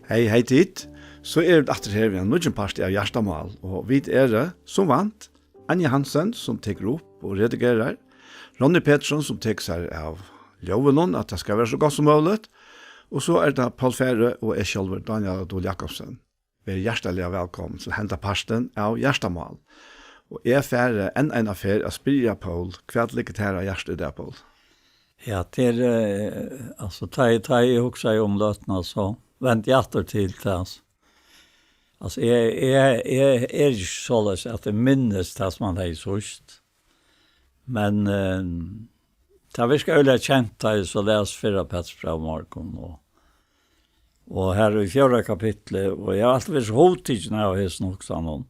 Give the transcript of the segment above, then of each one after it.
Hei tid. Så det etter her vi en nødgen parst av Hjertamal, og vi det, som vant, Anja Hansen, som teker opp og redigerer, Ronny Pettersson, som teker seg av loven, at det skal være så godt som mulig, og så det Paul Fære og jeg selv, Daniel Adol Jakobsen. Vi hjertelig velkommen til hente parsten av Hjertamal. Og jeg færre en affær av spyrja Paul, hva ligger her av hjertet der, Paul? Ja, til, altså, ta jeg også om løtene, så vent jeg etter til det. Altså, jeg ikke så løs at jeg minnes det som man har sørst. Men det har virkelig øyelig kjent det, så les 4 Petter morgen. Og her i 4. kapitlet, og jeg har alltid vært hovedtid når jeg har hørt nok sånn.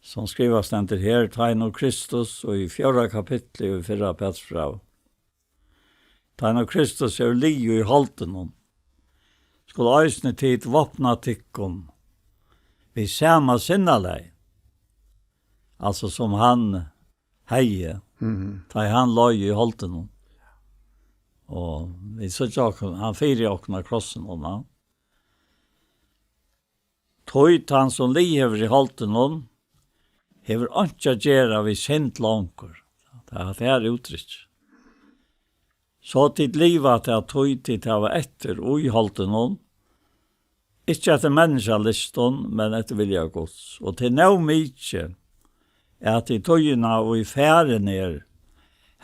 Som skriver stenter her, Tegn og Kristus, og i 4. kapitlet i 4 Petter. Tegn og Kristus er li i halten om. Skulle øysene tid våpna tikkum. Vi samme sinnalei. Altså som han heie. Da han løy i halten om. Og vi så ikke han fyrer åkna krossen om han. Tøyt han som li hever i halten om, hever ikke gjerra vi sint langkur. Det er uttrykk. Så til livet til at tøyt til å være etter og i halten om, ikke etter menneskelisten, men etter vilja gods. Og til nå mykje, at i tøyene og i færen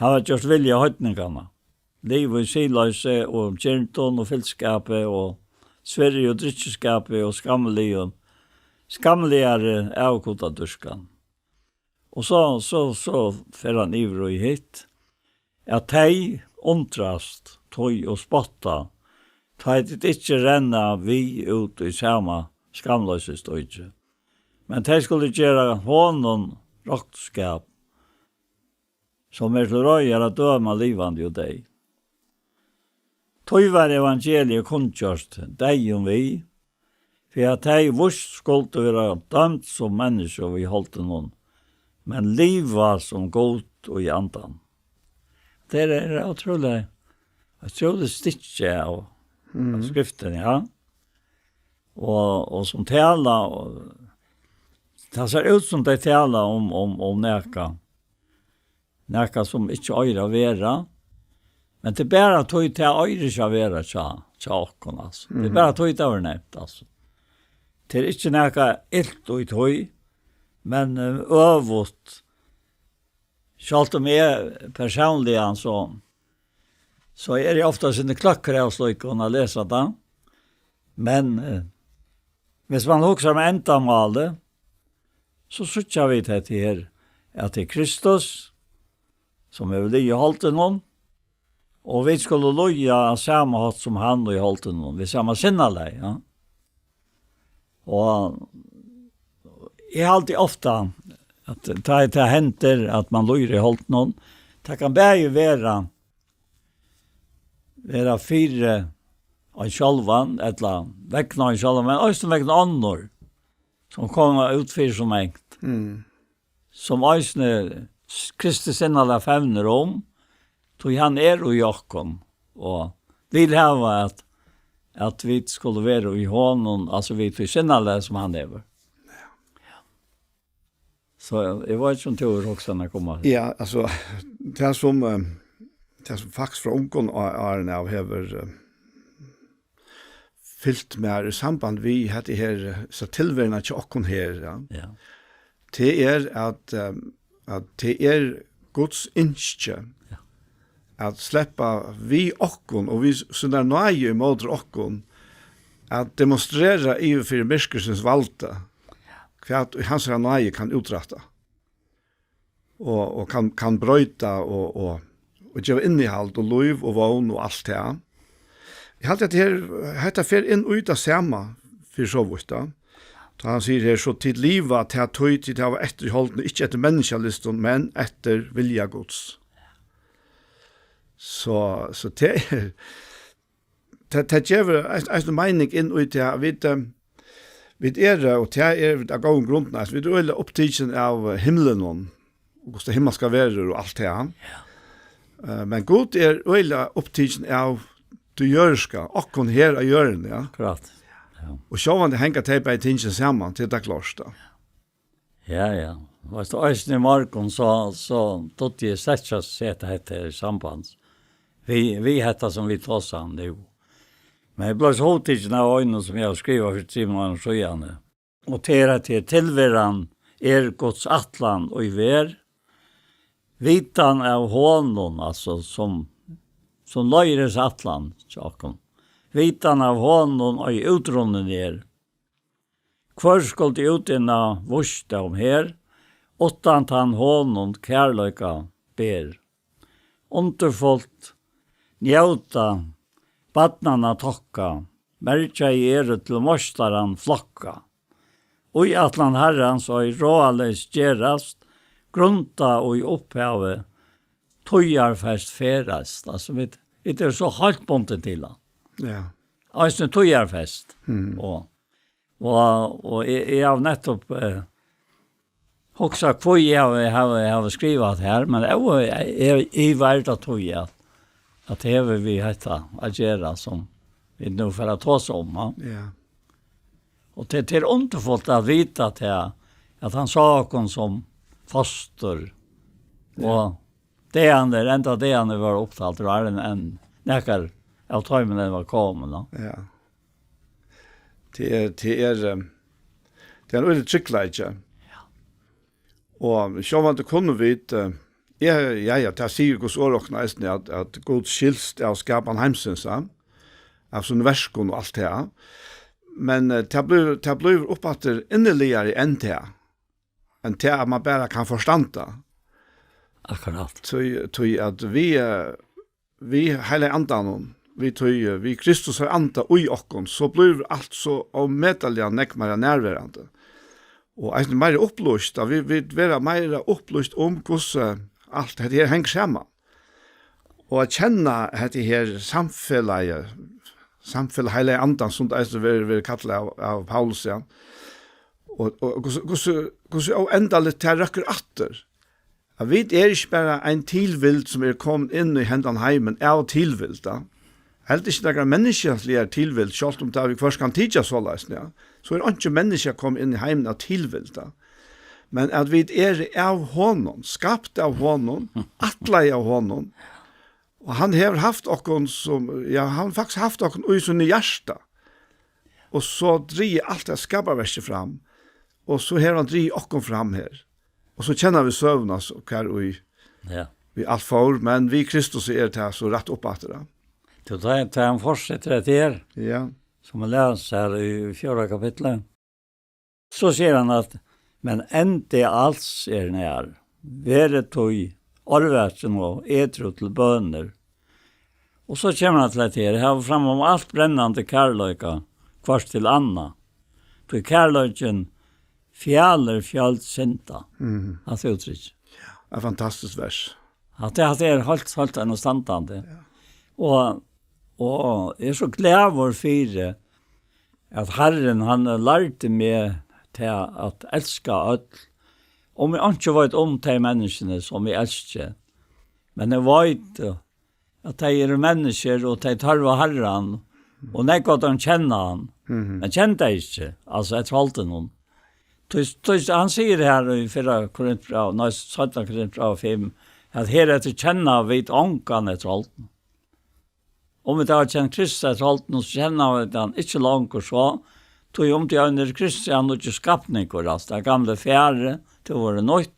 har gjort vilja høytningene. Livet i siløse og kjernton og fylskapet og Sverige og drittskapet og skammeligere avkota durskan. Og så fer han ivro i hit, at hei ontrast, tøy og spotta, ta det ikke renna vi ut i samme skamløse støyde. Men de skulle gjøre hånden roktskap, som til røyer at døma livande jo deg. Tøy var evangeliet kunnkjørst, deg vi, for at de vurs skulle være dømt som mennesker vi holdt noen, men liv var som godt og i andan. Det utrolig, stikkje av skriften, ja. Og som taler, det ser ut som de taler om neka som ikke øyre vera, men det bare tog til øyre ikke vera tja åkken, altså. Det bare tog til å nevnt, altså. Det ikke neka ilt og tog, men øvut, selv om jeg personlig så det ofta sine klokker av sløyken å lese det. Men hvis man husker med endamålet, så sutja vi til her, at det Kristus, som vel i halten om, og vi skulle loja samme hatt som han og i halten om, vi samme sinnalei, ja. Og jeg har alltid ofta, at det henter at man lojer i halten om, det kan bare være 4 av sjálvan, eller vekna av sjálvan, men også vekna annor, som kommer utfyr som engt. Som også Kristi sinnala fevner om, tog han og jokken, og vil hava at vi skulle være i hånden, altså vi tog sinnala som han lever. Så jeg var ikke som tur også når jeg kommer. Ja, altså, det som faktisk fra ungen årene av hever fyllt med samband vi hadde her, så tilværende til åkken her. Ja. Det at det Guds innskje at släppa vi åkken, og vi sånne nøye imot åkken, at demonstrera i og for myrkelsens valgte, hva hans nøye kan utrette, og kan brøyta, og gjøre innehald, og liv, og vogn, og alt det. Jeg halte at dette fer inn ut av samme, for så vidt da. Da han sier her, så til livet til at tøy til å være etter holdene, ikke etter menneskelisten, men etter vilja Guds. Så det gjør en mening inn ut til vi og det av gående grunnen, vi er opptidsen av himmelen, og hvordan himmel skal være, og alt det. Men Gud øyla opptidsen av du gjørska, okkon her av gjøren, ja. Akkurat. Og sjåvan det henga teipa i tingen saman til det klart da. Ja. Vast Øysten i morgon så tog jeg setja sett heter sambands. Vi heter som vi tåsan det jo. Men jeg ble så hotikken av øynene som jeg har skrivet for Simon og Sjøjane. Og til tilveran Gods atlan og i ver. Vitan av hånden, altså som løyres atlan, tjaken. Vitan av hånden og i utrunnen Hvor skulle de utinna vurste om her, åttan han hånden kærløyka ber. Underfullt, njauta, badnarna tokka, merkja i til morstaran flokka. Og i atlan herrans og i råaleis gerast, grunta og i opphavet, tøyarfest ferast. Altså, det er så halvt bontet til han. Ja. Altså, tøyarfest. Og jeg har nettopp också hvor jeg har skrivet her, men jeg vært at at det har vi hetta agera som vi nu får ta oss om. Ja. Og til underfullt at vita til at han sa oss som foster. Og det enda det han var opptalt, var en nekkar av tøymen den var kommet. Ja. Det er en øyne tryggleidje. Ja. Og sjåvan det kunne vit, det sier hos årokna at god skilst av skapan heimsins, av sånne verskon og alt det. Men det blir oppatter inneligere enn det, enn det at man bare kan forstanda. Akkurat. Tøy at vi hele andanon, vi Kristus har anta ui okkon, så blir alt så avmetalliga nekmara nærværande. Og eisne meira opplyst, vi vil være meira opplyst om hvordan alt dette her henger sammen. Og at kjenne dette her samfellet hele andan, som det vil kalle av Paulus, ja. Og hvordan enda litt til røkker atter. Vi er ikke bare en tilvild som kommet inn i hendan heimen, av tilvild da. Helt ikke noen menneskelig tilvild, selv om det vi først kan tidja så løsne, ja. Så ikke mennesker kommet inn i heimen av tilvild da. Men at vi av honom, skapt av honom, atlei av honom, og han har haft okkon som, han faktisk haft okkon ui sånne hjärsta, og så drir alt det skaparverset fram, og så har han drir okkon fram her, og så kjenner vi søvna hver ui, vi alt for, men vi Kristus det så rett opp at det. Så tar han fortsetter det her, som vi leser her i 4. kapitlet. Så sier han at, men ente alls nær, være tog, orversen og etro til bøner. Og så kommer han til det her, jeg har fram om alt brennande kærløyka, kvart til Anna. Tog kærløyken fjaller fjalt sinta. At det uttrykk. Ja, en fantastisk vers. At det holdt en standande. Ja. Og jeg så glad vår fire at Herren han lærte meg til at elska alt. Om jeg ikke vet om de menneskene som jeg elsker. Men jeg vet at de mennesker og de tar av Herren. Og når jeg de kjenner han. Men kjente jeg ikke. Altså jeg tvalte noen. Han sier her i 4. Korintbrev, 17. Korintbrev 5, at her etter kjenner vid ånkan etter alten. Om vi har kjent Kristus etter alten, så kjenner vi den ikke langt og så, tog om til under Kristus han ikke skapninger, altså det gamle fjerde til å være nøyt,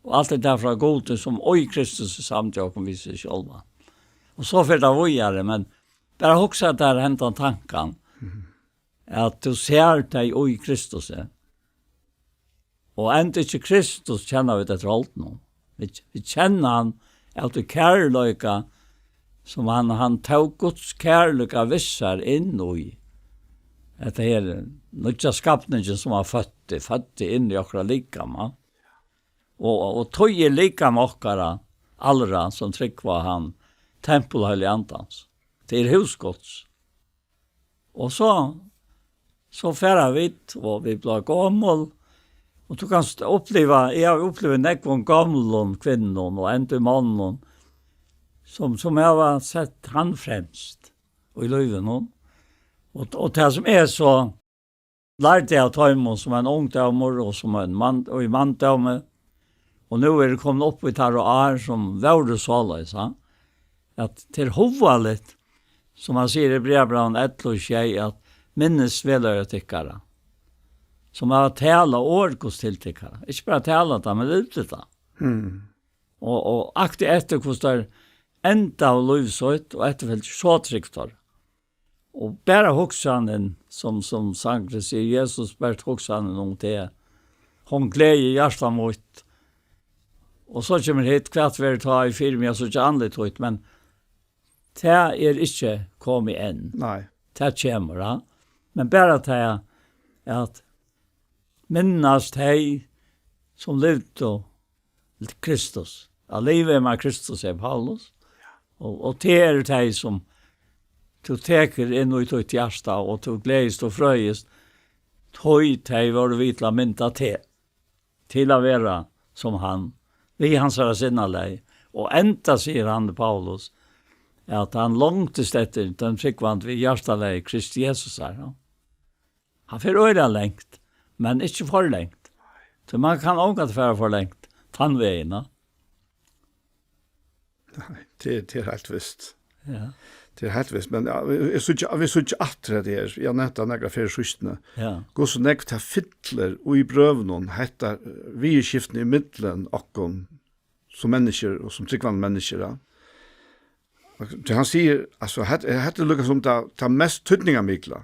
og alt det derfra gode som oi Kristus samtidig og viser selv. Og så får det vågjere, men bare også at det har hentet tanken, at du ser deg oi Kristus. Og enda ikke Kristus kjenner vi etter alten. Vi kjenner han at du kærløyker, som han tog Guds kærløyka vissar inn i. Dette her, nødja skapningen som var født inn i okra likama. Og tog likama okkara, allra som trykk var han, tempelhøylig antans, til husgods. Og så færa vi, og vi ble gammel, og du kan oppleva, jeg har opplevd nekvån gamle kvinnen og enda mannen, som jeg har sett han fremst, og i løyven hon. Och det som är så lärde jag ta emot som en ungdomar och som en man och i mandomar. Och nu är det kommit upp i tar och är som värde således. Att till hovalet, som man säger i brevbran 1 och 6, att minnes velare tyckare. Som har tala årgås till tyckare. Inte bara tala det, men ute det. Och aktivt efter kostar enda av livsøyt og etterfølt så tryggtar. Og bare hoksanen, som Sankre sier, Jesus bare hoksanen om det. Hon gleder hjertet mot. Og så kommer hit kvart vi ta i firma, så ikke annet ut, men det er ikke kommet inn. Nei. Det kommer, ja. Men bare det er at minnes de som levde Kristus. Ja, livet med Kristus er Paulus. Og det er det som du teker inn i ditt hjerte, og du gledes og frøyes, tøy til var du vitla mynta til å være som han. Vi hans er sinnelei. Og enda, sier han Paulus, at han långtest etter den tryggvand vi hjertelei Kristi Jesus er. Ja. Han får øyre lengt, men ikke for lengt. Så man kan også være for lengt, tannveiene. Nei, det er helt visst. Ja. Det er helt visst, men ja, vi så ikke atre det her. Jeg nevnte nekka fyrir skystene. Ja. Gå så nekk til fytler og i brøvnen heter vi skiftene i middelen akkom som mennesker og som tryggvande mennesker. Ja. Han sier, altså, hette lukka som det mest tydninga mikla.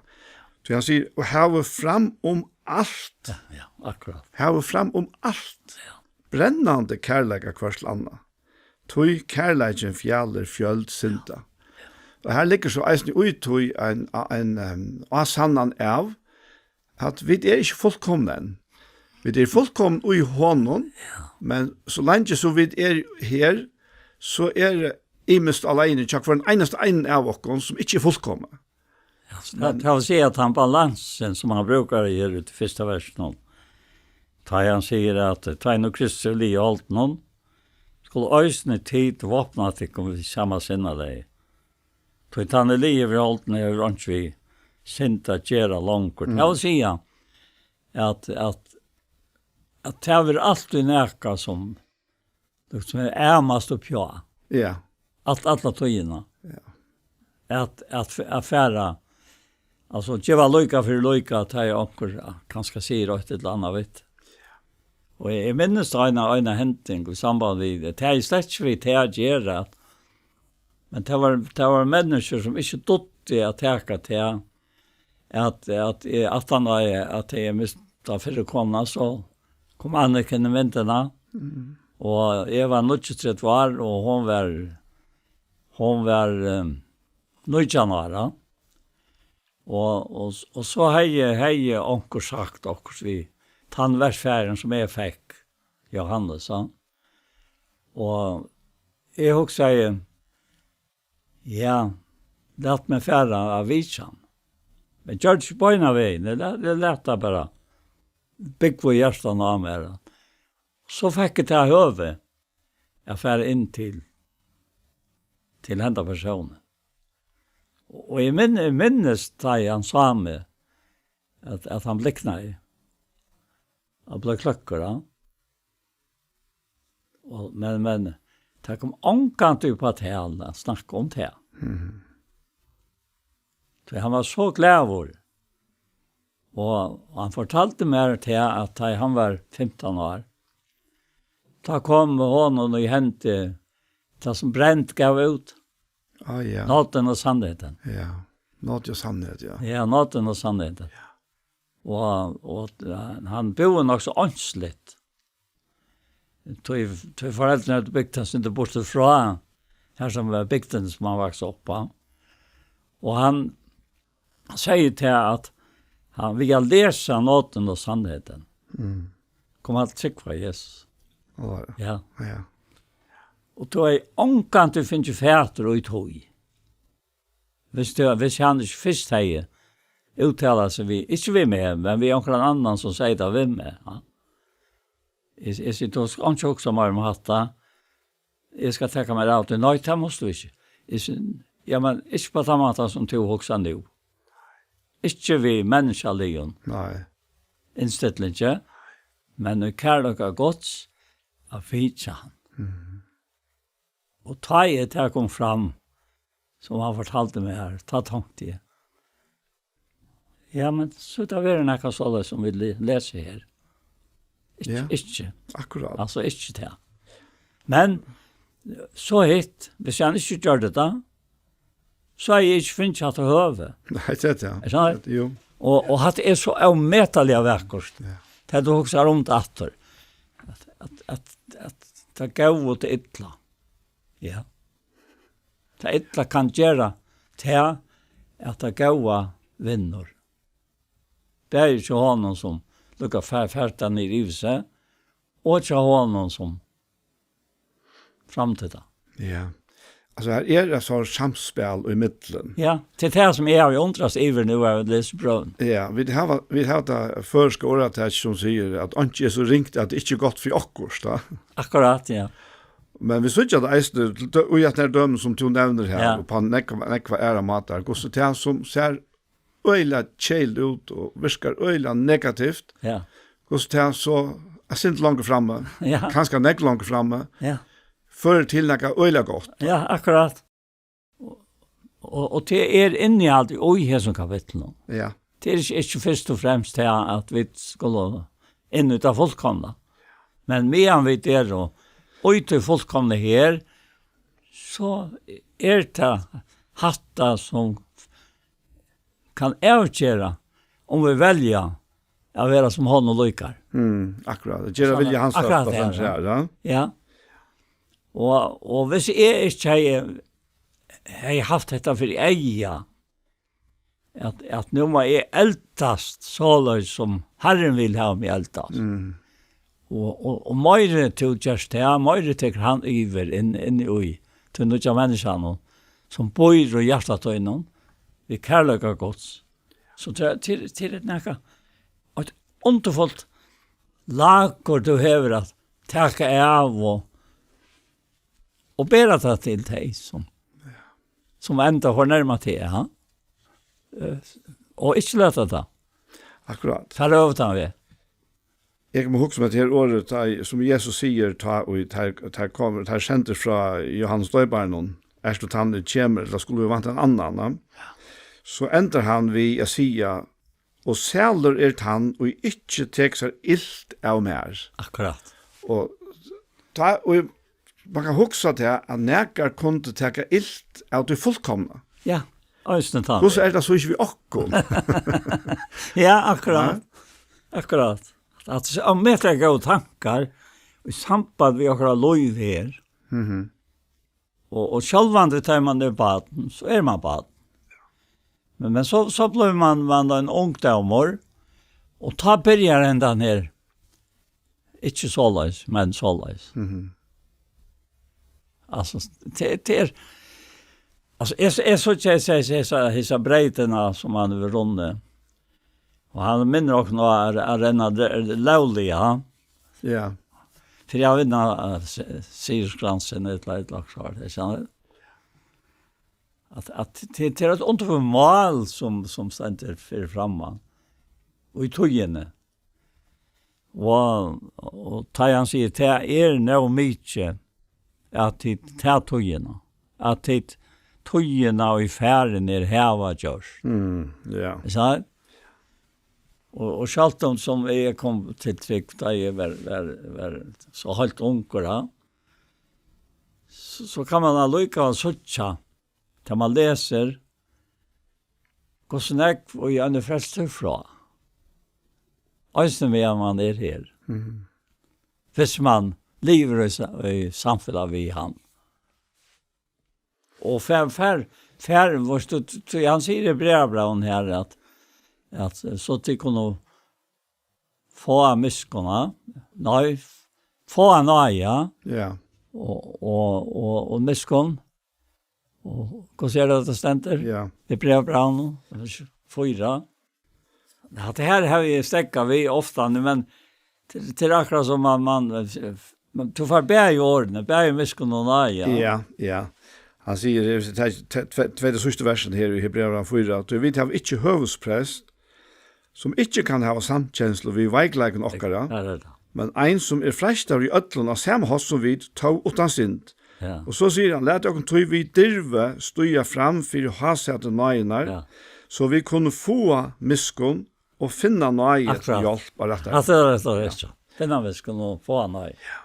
Han sier, og heve fram om alt. Ja, akkurat. Heve fram om alt. Ja. Brennande kærleika kvars landa. Tøy kærleiken fjaller fjöld synda. Og her ligger så eisen utøy en asannan av at vi er ikke fullkomne. Vi er fullkomne ui hånden, men så lenge så vi er her, så er imest alene, tjakk for en eneste en av oss som ikke er fullkomne. Jag kan se att han balansen som han brukar göra ut i första versen. Han säger att ta in och Kristus li allt någon. Skulle ösne tid vapna till kom samma sinna dig. Ta han li över allt när runt vi synta gera långt. Jag vill säga att det är alltid näka som är mest upp ja. Ja. Alla tøyina. Ja. Att affära. Alltså det var lika för lika att jag också kanske säger åt ett annat vet. Och jag minns en händning i samband med det. Det är släkt vi det göra. Men det var människor som inte dotte att täcka till att han var att jag miste för att komma så kom Anniken i vinterna. Och jag var 23 år och hon var 19 år. Och så hej onkel sagt också vi tandvärdsfärden som jag fick Johannes sa. Och jag också säger ja, låt mig färra av vichan. Men George Boyna vägen, det lät bara. Bygg på hjärtan av mig. Så fick jag ta över. Jag färra in till hända personen. Och i minnes da han sa mig att han blicknade och blev klockor. Ja. Men det kom ångkant upp på att hela snacka om det. Så han var så glad. Och han fortalte mig till att han var 15 år. Da kom honom och hämtade det som Brent gav ut. Ah, ja. Nåten och sannheten. Ja. Nåt och sannhet, ja. Ja, nåten och sannheten. Ja. Och han bor också ansligt. Tog föräldrarna hade byggt hans inte bort ifrån. Här som var bygden som han växte upp på. Och han säger till att han vill läsa nåten och sannheten. Kommer att trycka på Jesus. Ja. Ja. Och då är ångkant du finner färter och tog. Hvis han inte först säger uttalar sig vi, inte vi med, men vi är någon annan som säger det vi med. Ja. Jag sitter också med om hatta. Jag ska täcka mig allt. Nej, det måste vi inte. Ja, men inte på samma sätt som tog också nu. Ikke vi menneskeligen Nei. innstillingen, men vi kærløkker gods av vidtja han. Og ta i det kom fram, som han fortalte meg her, ta tankt i. Ja, men så det er noe sånn som vi leser her. Ikke. Akkurat. Altså ikke det. Men så hit, hvis han ikke gjør det da, så er jeg ikke finnet at det høver. Nei, det er det. Er sant? Jo. Og at det er så avmetelig vekkert. Ja. Det du også om det etter. At det går ut til ytla. Ja. Det ytla kan gjøre til at det går vinner. Det er ikke honom som lukker færten i rivet, og ikke honom som framtida. Ja. Altså her er det så samspel i middelen. Ja, til det som jeg har undrast iver nu av Lisbrøn. Ja, vi har det første året som sier at ikke er så ringt at det ikke er godt for okkurs, da. Akkurat, ja. Men vi synes at eisne, og at det er dømen som du nevner her, Ja. og på nekva æra matar, hvordan det er som ser øyla kjeld ut og virker øyla negativt, Ja. hvordan det er så, jeg synes langt framme, Ja. kanskje nekva langt framme, Ja. fører til nekka øyla godt. Ja, akkurat. Og det er innehalt i hesson kapitlen. Ja, Det er ikke først og fremst til at vi skulle inn ut av fullkomna. Men medan vi der og ut av fullkomna her, så er det hatta som kan avgjøre om vi velger å være som han og lykar. akkurat. Gjera vilja hans Akkurat på det, den her, ja. Ja. Og hvis jeg ikke har haft dette for eia, at nå må jeg eldast så løs som Herren vil ha meg eldast. Og mer til just det, mer til han iver inn i til noen mennesker som bor i hjertet av noen, vi kærløkker gods. Så til et nekka, et underfullt lager du hever at takke av og bære det til deg som enda fornærmer til, ja. Og ikke lete det. Akkurat. For over den vi. Jeg må huske med det her året, som Jesus sier, tar kjenter fra Johannes Døybarnon, du tannet kjemer, eller skulle vi vant en annan, så ender han vi å sige, og sæler han, og ikke tek seg illt av mer. Akkurat. Og man kan huske til at nekar kunne teka illt av det fullkomna. Ja, øyne tann. Hvordan det så ikke vi okkom? Ja, akkurat. Akkurat. At om vi tar gode tankar, i samband vi akkurat lov her, og självande tar man det baden, så er man baden. Men så blir man en ungdommer, og ta börjar ända ner. Ikke såleis, men såleis. Alltså, det är... Alltså, jag så inte säga hissa breiterna som han vill runde. Och han minner också nå renna lovliga. Ja. För jag vinner Siriusgransen ett lag så det känner. Att det är ett underför mål som ständer för framan. Och i togene. Och Tajan säger det är nog mycket att det tar togene. Att det togene och i färden är häva görs. Ja. Så och Charlton som är kom till trygg där är var så helt unger då. Så kan man alluka och söka där man läser hur snack och i andra fäster fra. Alltså med man är här. Hvis man lever i samfället vi han. Och för vad han säger i brevbladen här att så till kunna få miskorna. Nej, få en ja. Ja. Och miskon. Och vad säger det att ständer? Ja. Det brevbladen 4. Ja, det här har vi stäcka vi ofta nu, men till akkurat som man tog för bär i ordene, bär i miskon och naja. Ja, ja. Han sier, tvede sørste versen her i Hebreerbrevet 4, at vi har ikke høvesprest, som ikke kan ha samkjensle vi veikleiken okkara, men ein som frestar i ødlen av samme hos som vi tog utan synd. Ja. Og så sier han, let dere tog vi dirve stuja fram for hasete nøyenar, så vi kunne få miskun og finna nøye til hjelp av dette. At det er det. Finna miskun og få nøye. Ja.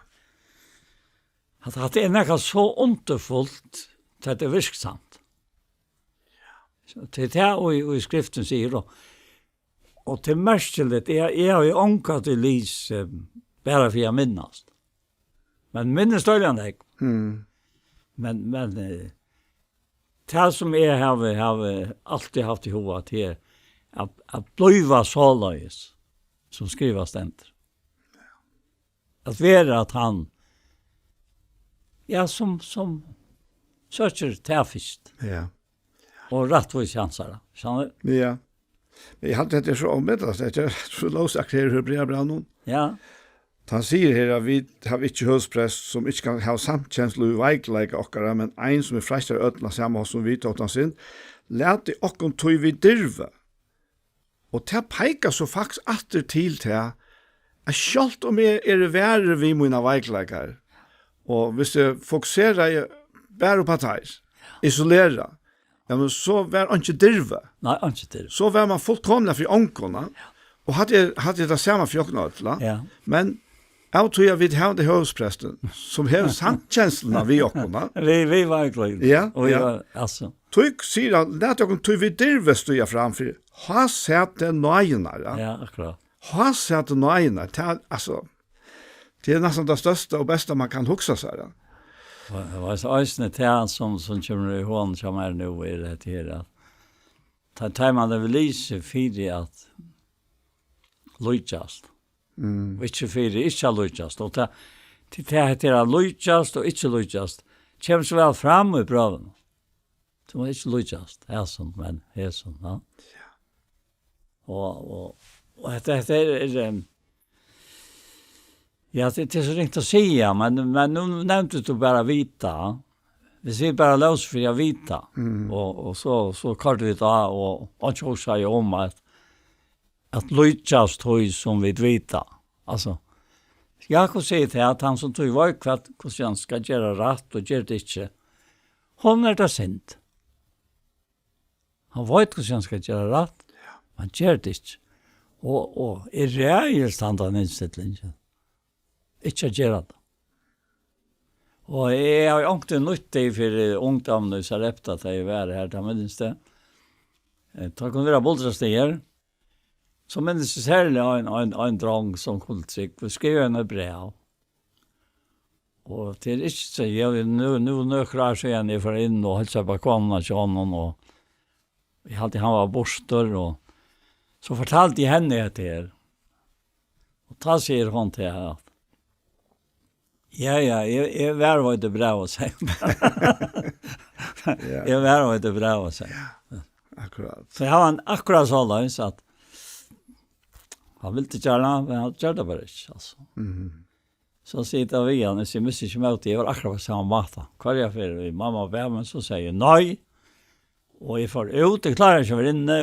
At det er nekka så underfullt til det er virksamt. Ja. Til det og i skriften sier og til merkeligt, jeg har jo ångat til lys bare for jeg minnast. Men minnes døljan jeg. Men det som jeg har alltid haft i hodet til at bliva såløys som skriver stenter. At være at han som søker tilfist. Ja. Og rettvis chansar. Ja. Jeg hadde det så omvendt, det er så lovsagt her i Hebreerbrevet. Ja. Han sier her at vi har ikke høvesprest som ikke kan ha samkjensle og veikleik okkara, men ein som frestar ødla samme som vi tått han sin, let det okkom tog vi dirve. Og det peikar så faktisk atter til til at sjalt om jeg verre vi mine veikleikar, og hvis jeg fokuserer bare på det, isolera, ja, men så var han ikke dirve. Nei, han ikke dirve. Så var man fullkomlig for ånkene, og hadde det samme for åkene, men jeg tror jeg vil ha det høvespresten, som har samkjenslen av vi åkene. Vi var glad. Ja, altså. Tøyk sier han, let dere tøy vi dirve støya framfor, ha sett det nøyene, Ja, akkurat. Ha sett det nøyene, det er nesten det største og beste man kan huske seg, ja. Det var så øysene til han som kommer i hånden som nå i det her. Da tar man det vel lyse for at lydjast. Ikke for ikke lydjast. Og til det heter lydjast og ikke lydjast. Kommer så vel frem i prøven. Det var ikke lydjast. Hæsson, men hæsson. Ja. Og det er ja, det är så ringt att säga, men nu nämnde du bara vita. Hvis vi bara löser för jag vita. Och så kallar vi det och han säger om att lyckas tog som vi vita. Alltså, jag kan säga till att han som tog var kvart hur han ska göra rätt och gör det inte. Hon är det sint. Han vet hur han ska göra rätt, men gör det inte. Och är reellt standard inställningen. Ikke gjøre det. Og jeg har jo ikke nytt det for ungdommen som har reptet at jeg var her, da minnes det. Det kunne være boldrestiger. Så minnes det særlig en drang som kuldtrykk. Vi skrev en brev. Og det er ikke så, nå klarer seg igjen jeg for inn og holdt seg på kona til honom, og jeg hadde han var borster, og så fortalte jeg henne til her. Og da sier hun til her at Ja, jeg var det bra å si. Jeg var det bra å si. Akkurat. Så jeg var akkurat så løs at han ville ikke gjøre det, men han gjør det bare ikke. Altså. Så sitter vi igjen, jeg misser ikke med jeg var akkurat på samme måte. Hva er jeg for? Mamma og babben så sier jeg nei, og jeg får ut, jeg klarer ikke å være inne,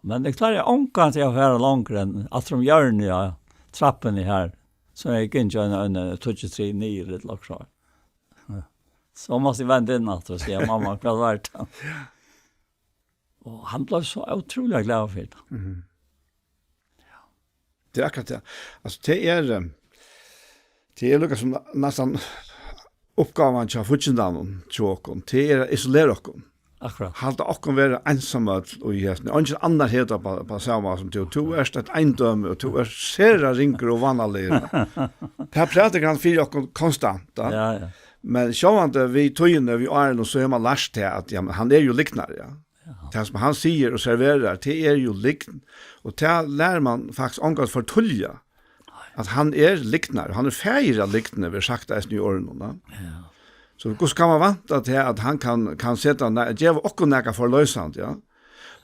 men det klarer jeg omkant til å være langere enn at de gjør den i trappen i her. Så jeg gikk inn til en 23 nye litt laksar. Så måtte jeg vende inn og si, mamma, hva var det? Og han ble så utrolig glad for det. Det er akkurat det. Altså, det er lukket som nesten oppgaven til fortjendamen til åkken. Det er å isolere åkken. Akkurat. Halda okkom være ensamme og i hesten. Og ikke annar heter på samme som du. Du er et eindømme, og du er sere ringer og vannalige. Det prater han for okkom konstant. Ja. Men sjåvande vi tøyene, vi er noe, så er man lært til at ja, han er jo liknare. Ja. Det som han sier og serverer, det er jo likn. Og det lærer man faktisk omgått for tullja. At han er liknare. Han er feira liknare, vi har sagt det i årene. Ja. Så hvordan kan man vante til at han kan sette djeva okkur nekka for løsand, ja.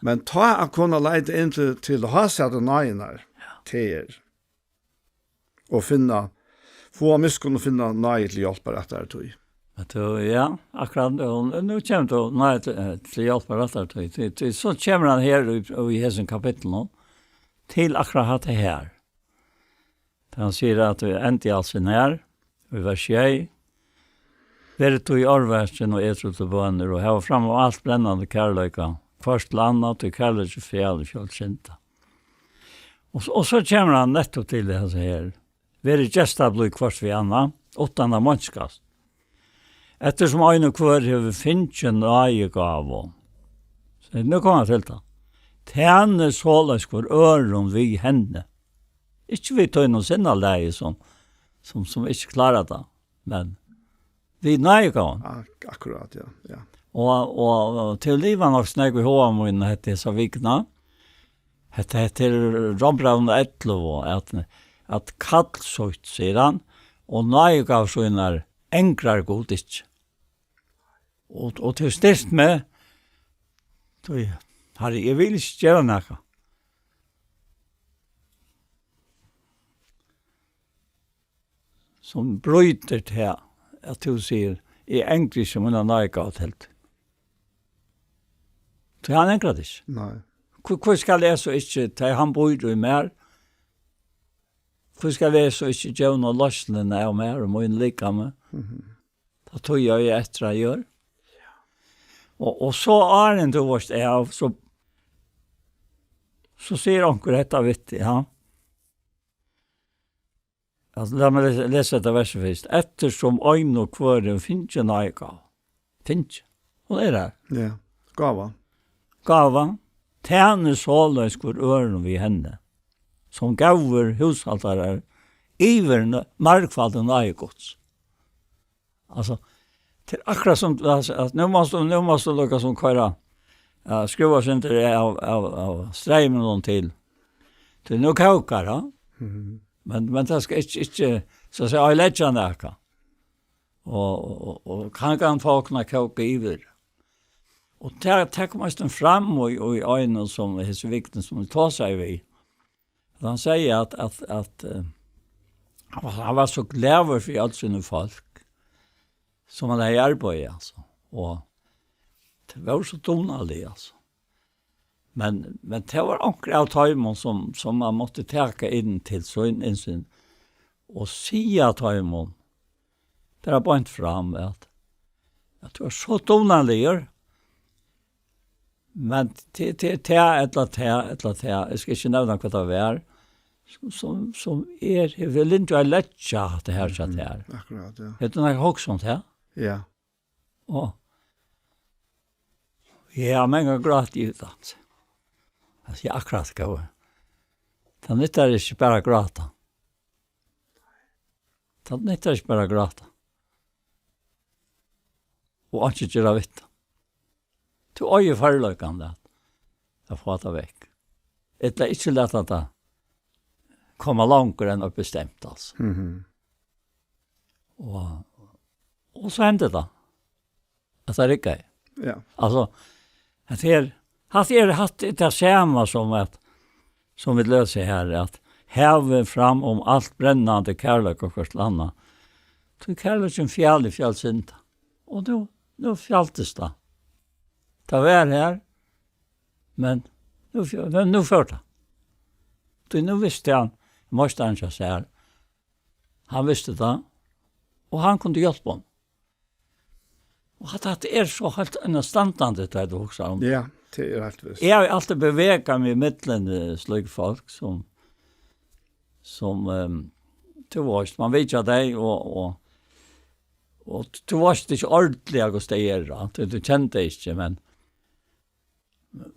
Men ta å kunne leide inn til å ha sett nøyene til og få miskun og finne nøye til hjelp etter tog. Vet du, ja, akkurat, og nu kommer du, nei, til hjelp av rettere, så kommer han her i hessen kapittel nå, til akkurat det her. Han sier at vi endte alt sin her, vi var skjei, være to i arversen og etro til bønner, og hava fram av alt brennende kærløyka, først landet til kærløyke fjell og kjølsynta. Og så kommer han nettopp til det her. Være gesta blir kvart vi anna, åttanda mannskast. Ettersom øyne kvar har finnkjen nøye gav. Så nå kommer jeg til det. Tjene såles kvar øren vi henne. Ikke vi tar noen sinne leie som ikke klarer det, men vi nøye gav. Akkurat, ja. Og til livet nok snakk vi hva om henne hette så vikna. Hette heter Rombraun Etlo, at kallsøyt, sier han, og nøye gav så innar enklar god ikke. Og til styrst med, Harry, jeg vil ikke gjøre noe. Som bryter til at du sier, jeg enkler ikke min nøye gav helt. Så han enkler det ikke. Nei. Hvor skal jeg så ikke ta han bor i mer? Hvor skal jeg så ikke gjøre noe løsnene av mer og må inn like med? Da tog jeg etter jeg gjør. Og så er det ikke vårt av, så sier onker dette vittig, ja. Altså, la meg lese dette verset først. Ettersom øyne og kvøren finner ikke nøye gav. Finner ikke. Og det er det. Ja, gava. Gava. Tjene såløs hvor øren vi henne. Som gaver hushaltare iverne markfalden nøye gods. Altså, til akkurat som, at nå måste lukka som køyra, skruva sin til av streimen noen til nå kaukar, ja. Men det skal ikke så å si, jeg ledger nækka. Og kan folkene kauka iver. Og det kommer en fram i øynene som er så viktig som det tar seg vi. Han sier at han var så glad for alt sine folk som han er i arbeid, altså. Og det var så donalig, altså. Men det var akkurat av tøymon som man måtte teka inn til så innsyn og sia tøymon. Det er bare fram at det var så donalig, men til jeg skal ikke nevne hva det var, som jeg vil ikke ha letja det her satt her. Akkurat, ja. Er det noe hoksomt her? Ja. Og jeg har mange gråt i utdannelse. Altså, jeg akkurat gav. Det nytter ikke bare gråta. Det nytter ikke bare gråta. Og ikke gjøre vitt. Du øye forløkende at få det vekk. Det er ikke lett at det kommer langere enn bestemt, altså. Og så hendte det. At det ikke er. Ja. Altså, at det samme som vi løser her, at heve fram om alt brennende kærløk og først landa. Så kærløken fjall i fjallsynta. Og nå fjalltes det. Det var her, men nå førte det. Så nå visste han, måste han ikke se her. Han visste det, og han kunne hjelpe ham. Og at det er så helt understandende det du også om. Ja, det er helt visst. Jeg har alltid beveget meg i midtelen slike folk som du varst. Man vet ikke deg, og du varst ikke ordentlig å stege, du kjente ikke, men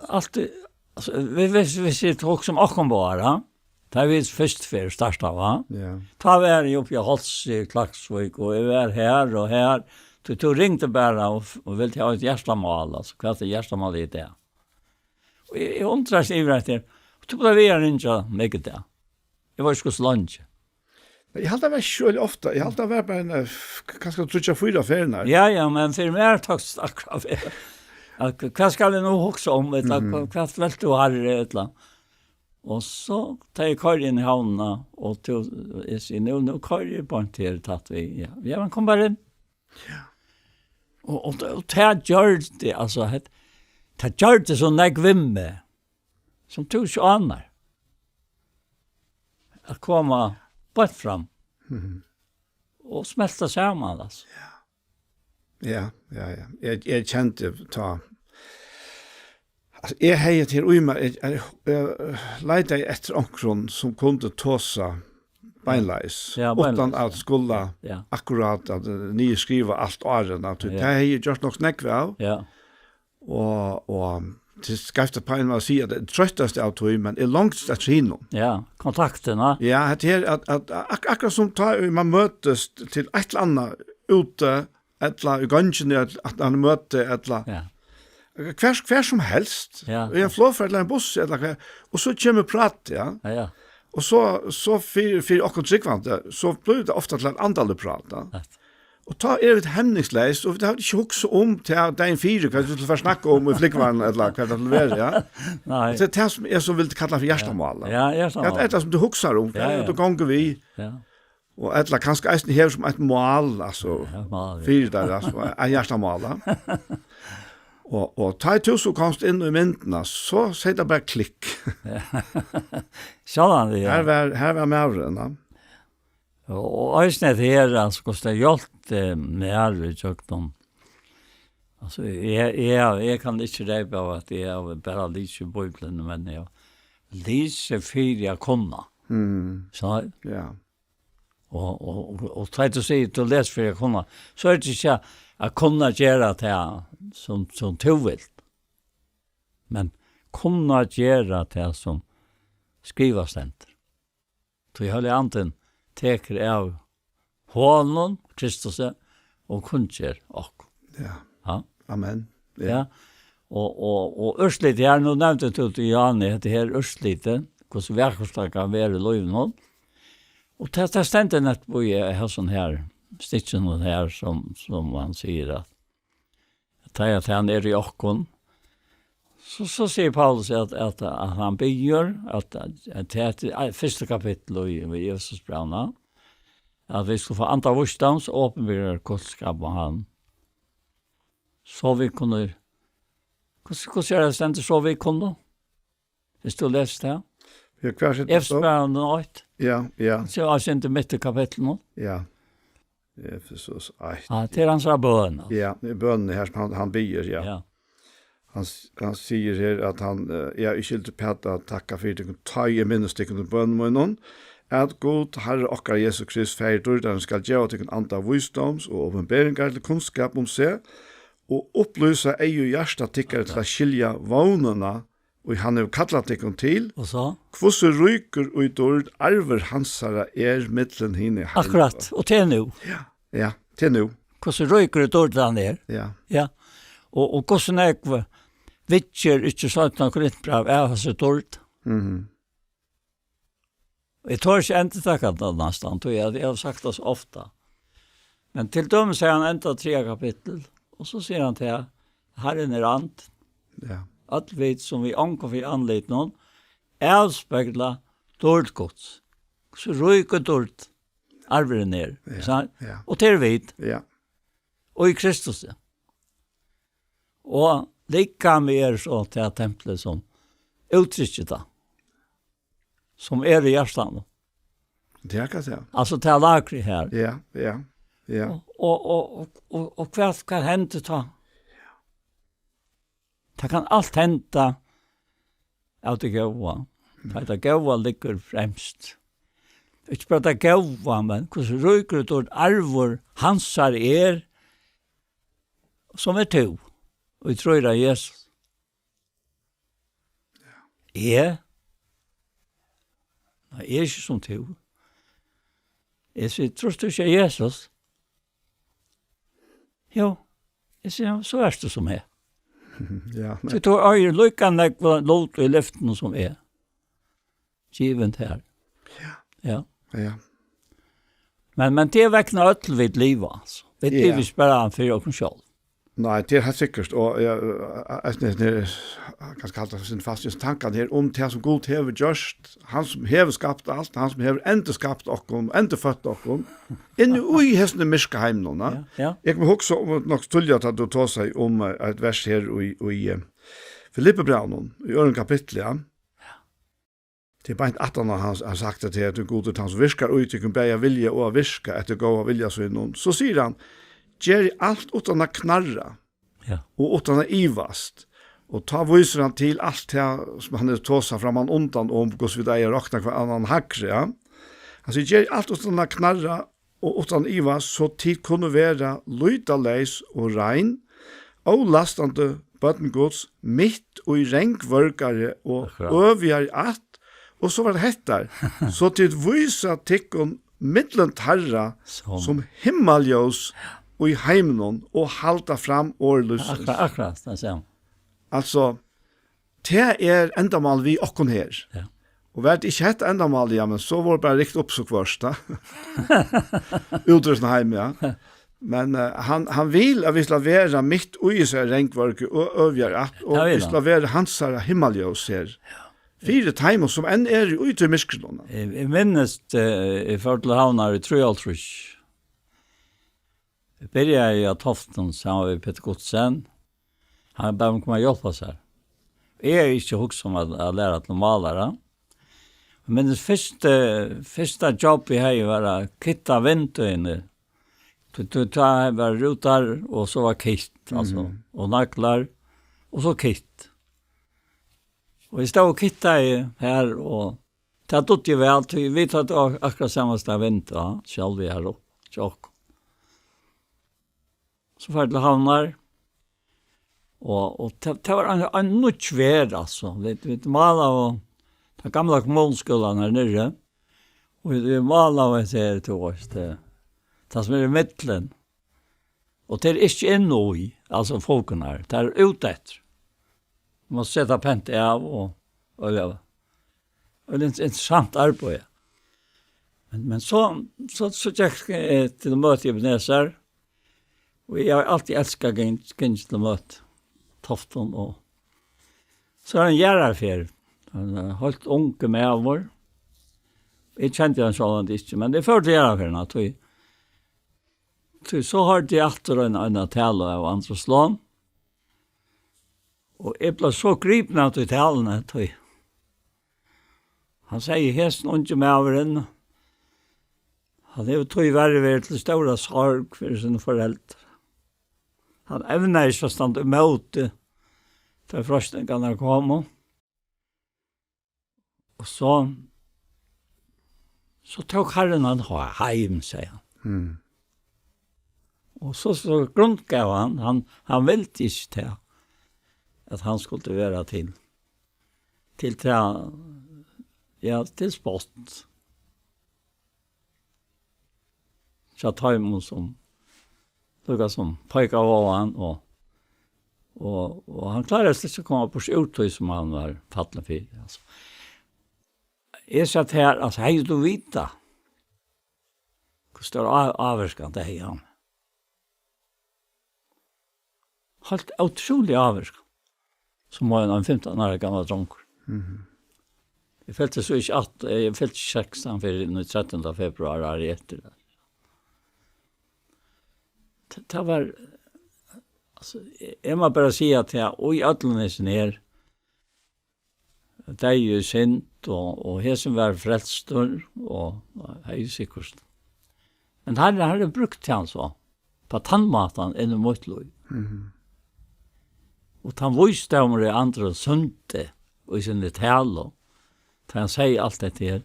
alltid, altså, hvis jeg tok som akkurat, det er vi først for startet, va? Ja. Ta var jeg oppe i Holts i Klaksvik, og jeg var her og her. Du ringte bare og ville ha et hjertemål, altså hva er hjertemål i det? Og jeg undrer seg i etter, og du ble vi her ikke meget det. Jeg var ikke så langt. Jeg halte det var selv ofte. Jeg halte det var bare en, kanskje du tror 4 affærene. Ja, men for meg tok det akkurat. Hva skal vi nå huske om? Hva vel du har et eller annet? Og så tar jeg kar inn i havnene, og jeg sier, nå kar jeg på en til tatt vi. Ja, men kom bare inn. Ja. Och det gör det alltså det gör det så nägvimme som tog så annar. Att komma bort fram. Och smälta samman alltså. Ja. Jag kände ta. Alltså jag hejer till Uima, jag leita efter onkron som kunde tåsa beinleis, utan att skulle akkurat att ni skriva allt åren, att det har jag gjort nog snäckve av. Ja. Och till skrifta på en att säga det tröttaste av tog, men är långt att hinna. Ja, kontakterna. Ja, det är att akkurat som man mötes till ett eller annat ute, eller i gången att man möter eller Kvär som helst. Ja. En flåfärd eller en buss eller kvär. Och så kommer prat, ja. Ja. Och så för och konsekvent så blir det ofta till ett antal prat. Och ta det hämningsläst och det har inte också om till den fyra kvart till att snacka om flickvän eller kvart att vara, ja. Nej. Det är som är så vill kalla för hjärtamål. Ja, hjärtamål. Det är som du huxar om. Då gånger vi. Ja. Och eller kanske är det här som ett mål alltså. Fyra där alltså en hjärtamål. Och ta ett så konst in i myndena, så säger det bara klick. Sådan det, ja. Här var mavren, Och ösnet här, alltså, kostar hjälpt med i kökten. Alltså, jag kan inte räpa av att jag bara lyser Bibeln, men jag lyser för jag kunna. Så, ja. Och trätt att säga till läs för jag kunna. Så är det inte att kunna göra det som tovilt. Men kunna göra det som skrivas ständer. Så jag håller anten teker av honom, Kristus, och kunnger och. Ja. Amen. Ja. Och Ørslit, jeg har nå nevnt det til Janne, det her Ørslite, hvordan verkostak kan være i løyven. Og det stendte nett på jeg har sånn her, stitchen her, som han sier at han er i okkon. Så sier Paulus at han bygger, at det første kapittel i Jesus brevna, at vi skulle få anta vorstans, åpenbygger kunnskap av han. Så vi kunne, hvordan er det stendet så vi kunne? Hvis du leste det? Ja, hva er det så? Efsbrevn 8. Ja. Så jeg synes ikke midt i kapittel nå. Ja. Efesos 8. Ja, til hans bøn. Ja, bønnen her som han bygger, ja. Han sier her at han, jeg er ikke til pæta takka for det, ta i minnestikken til bønnen med noen, at god Herre okkar Jesus Kristus feidur, der han skal gjøre til en andre visdoms og åpenberinger til kunnskap om seg, og opplysa ei og hjärsta tikkare til å skilja vånene, og han har kallat tikkene til, Og så? hvordan ryker og dård arver hansara mittlen henne. Akkurat, og til nå. Ja, til nå. Hvordan røyker det dårlig han er? Ja. Og hvordan jeg vittjer ikke sånn at Korintbrev har så dårlig. Jeg tar ikke enda takket det nesten, tror jeg har sagt det så ofte. Men til dem sier han enda 3 kapittel, og så sier han til Herren er ant. Ja. Alt vet som vi ankom for anleit noen, avspegla dårlig gods. Så røyker dårlig arver ned. Ja. Og til vet. Ja. Og i Kristus. Og lika mer så til tempelet som uttrykker det. Som er i hjertan. Det kan jeg si. Altså til lagri her. Ja. Og hva kan hende ta? Det kan alt hende av det gåva. Det gåva ligger fremst. Ikke bare det gåva, men hvordan røyker det arvor hansar som to. Og jeg tror det er Jesus. Jeg er ikke som to. Jeg sier, tror du ikke Jesus? Jo, jeg sier, så er det som jeg. Ja. Så jeg tror jeg lykkene låt i løften som er. Givent her. Ja. Men det vekkner øttel vidt livet, altså. Vi lever ikke bare for oss selv. Nei, det helt sikkert, og jeg kan kalle det sin fast i tanken her om det som Gud hever gjørst, han som hever skapt alt, han som hever enda skapt okkom, enda født okkom, inni ui hessene myrska heim nå. Ja. Jeg kan huske om nok stulja at du tar seg om et vers her i Filippebraunen, i øren kapitlet, ja. Det er bare ikke at han har sagt det til at du god til han som virkar ut, du kan beie vilje og virka etter gå av vilja så innom. Så sier han, gjør alt utan å knarra, og utan å ivast, og ta viser han til alt det som han er tåsa fram han undan om, hvordan vi deg råkna hver annan hakre, ja. Han sier, gjør alt utan å knarra, og utan å ivast, så tid kunne være lydaleis og rein, og lastande bøttengods, mitt og i renkvørkare og øvjar at, og så var det hettar, så til vysa tikkun mittlen tarra som himmeljøs og i heimnon og halda fram årlusens. Akkurat, det ser han. Altså, det er endamal vi okkon her. Ja. Og vært ikke hett endamal, ja, men så var det bare riktig oppsøkvørst, da. Utrustende heim, ja. Men han vil at vi skal være mitt ui seg renkvørke og øvjar at, og vi skal være hans himmeljøs her. Ja. 4 timer som enn er ute i myskene. Jeg minnes i forhold til havnar i Trøyaltrus. Jeg begynte i Toften sammen med Peter Godsen. Han bare om komme og hjelpe oss her. Jeg er ikke hukst om å lære til malere. Men det første jobb jeg har var å kitte vinduene. Du tar bare ruter, og så var kitt, altså, og nakler, og så kitt. Og jeg stod og kittet her, og det tog jo vel, vi tatt akkurat samme sted vinter, ja, selv vi her oppe, tjokk. Så var det havnar, og det var en nødt vær, altså. Vi malet og den gamle kommunskolen her nere, og vi malet og jeg til oss, det som er i midtelen. Og det er ikke inne i, altså folkene her, det er ute etter. Man må sette pentet av og leve. Og det er interessant arbeid. Men så gikk jeg til å møte i Ebenezer, og jeg har alltid elsket gynns til å møte Tofton. Så er han gjerarfer. Han har holdt unge med av vår. Jeg kjente han sånn ikke, men det er før til gjerarferna. Så har de alltid en tale av andre slån. Og jeg ble så gripen av til talene. Han sier, hesten unge med avren. Han er jo tog vært til store sorg for sine foreldre. Han evner ikke å stande imot det til frostningene kom. Og så tok herren han heim, sier han. Og så grunngav han ville ikke til at han skulle være til spott. Så tar jeg som lukket som pøyker av han, og han klarer slik å komme på skjortøy som han var fattelig for. Altså. Jeg satt her, altså, hei du vita hvor stor avvirkende det er han. Helt utrolig avvirkende. Som var en 15 år gammal dronker. Jeg følte så ikke at, jeg følte 16 for den 13. februar er etter det. Det var, altså, jeg må bare si at jeg, og i ødlenesen her, det er jo sint, og her som var frelstor, og det er jo sikkert. Men her har jeg brukt til han så, på tannmaten enn mot lov. Og han viste om det andre sunte og i sinne tale. Han sier alt dette her.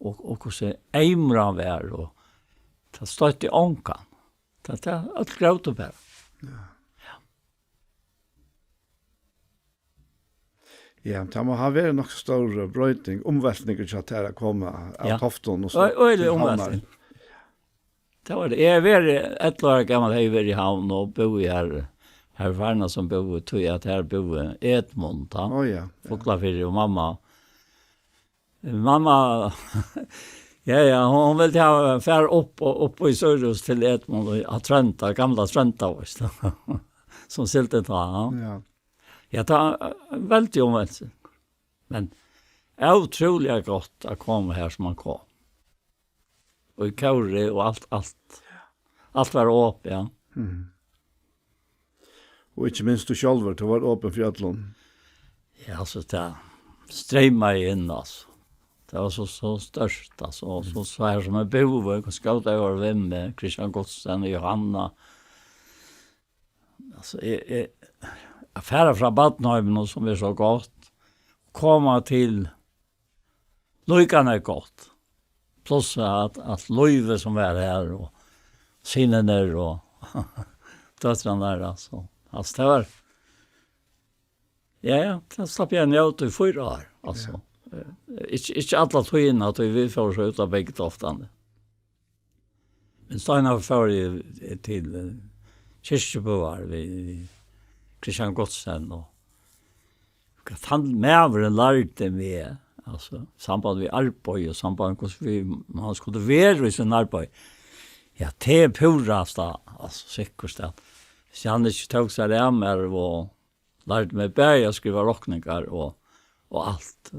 Og hvordan eimra han var. Og det støtte i ånkan. Det er alt greit å bære. Ja, det må ha vært nok stor brøyting, omveltninger til at det er kommet av Tofton. Og det er omveltning. Det var det. Jeg var 11 år gammel, jeg var i havn og bo i her. Her var det som bo, tog jeg at her bo Edmund, Foklafyrir og mamma. Mamma, hun ville ha fær opp i Sørhus til Edmund og Trønta, gamla Trønta. som silte ta. Ja. Ja. Jag tar väldigt omvänt. Men otroligt gott att komma här som man kom. Och i kauri och allt var upp, ja. Och inte minst du själv, du var öppen för ödlån. Ja, alltså det strömmade in, alltså. Det var så störst, alltså. Så här som en bove, och skåta över vem med Christian Godsen och Johanna. Alltså, affärer från Badnheimen som är så gott. Komma till Lykan är gott. Plus att Löjve som är här och sinnen där och döttrarna där, alltså. Alltså det var... Ja, det slapp jag njöt i 4 år, alltså. Ikke alla tøyene at vi får så ut av begge oftande. Men Steinar får til Kyrkjeboar vi Christian Godsen og han medveren lærte med altså, samband med arbeid og samband med han skulle være i sin arbeid. Ja, det purast da, altså sikkert det. Så han ikke tog seg det med og lærte meg bæg å skrive råkninger og alt.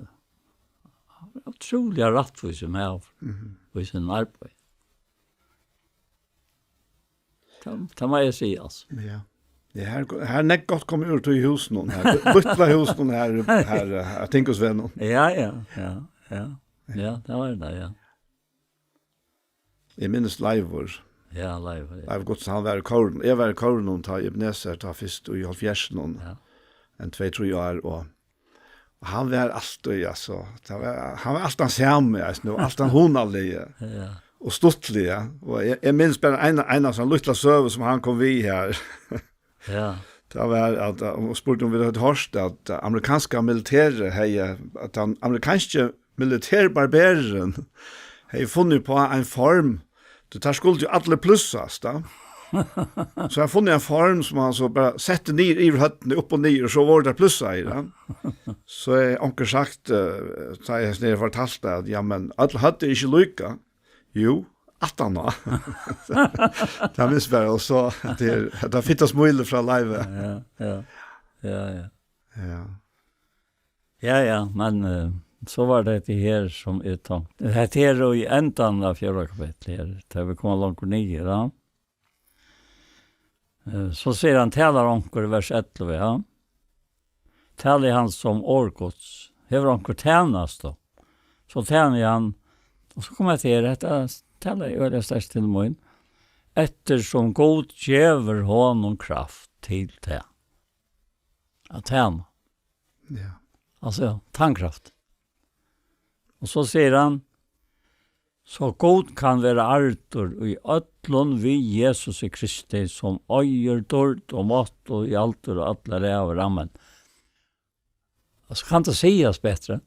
Otroligt rättvis som här i sin arbeid. Det må jeg si, altså. Ja. Det här är gott kommer ut i husen här. Bytla husen här jag tänker oss vänner. Ja, det var det, ja. Jag minns Leivor. Ja, Leivor. Jag har gått så han var i Korn. Jag var i Korn och ta Ebenezer ta först i halvfjärsen. Ja. En 2-3 år och han var alltid, alltså. Han var alltid samme, alltså. Alltid honavlig. Ja. Och stottlig. Och jag minns bara en sån lilla söv som han kom vid här. Ja. Det var att spurte om vi hade hört att amerikanska militärer att den amerikanska militärbarberen hade funnit på en form. Det tar skulle ju alla plussas då. Så jag funnit en form som han så bara sätter ner i hötten upp och ner och så var det plussa i den. Så jag onkel sagt så jag snär fortalt att ja men alla hade inte lycka. Jo, att han då. Det visst väl och så det fittas möjligt från live. Ja, men så var det här som är tankt. Det här är i ändan av 4 kapitlet. Det vi kommer långt ner, ja. Så ser han talar onkur i vers 11, ja. Talar han som årgods. Hever onkur tjänast då. Så tjänar han, och så kommer jag till detta, talar jag det störst till mig. Eftersom god gever honom kraft till det. Att tjäna. Ja. Alltså, tandkraft. Och så säger han, så god kan være artur i ötlun vi Jesus i Kristi som øyer dård og mått og i altur og alle ræv rammen. Altså kan det sies bättre?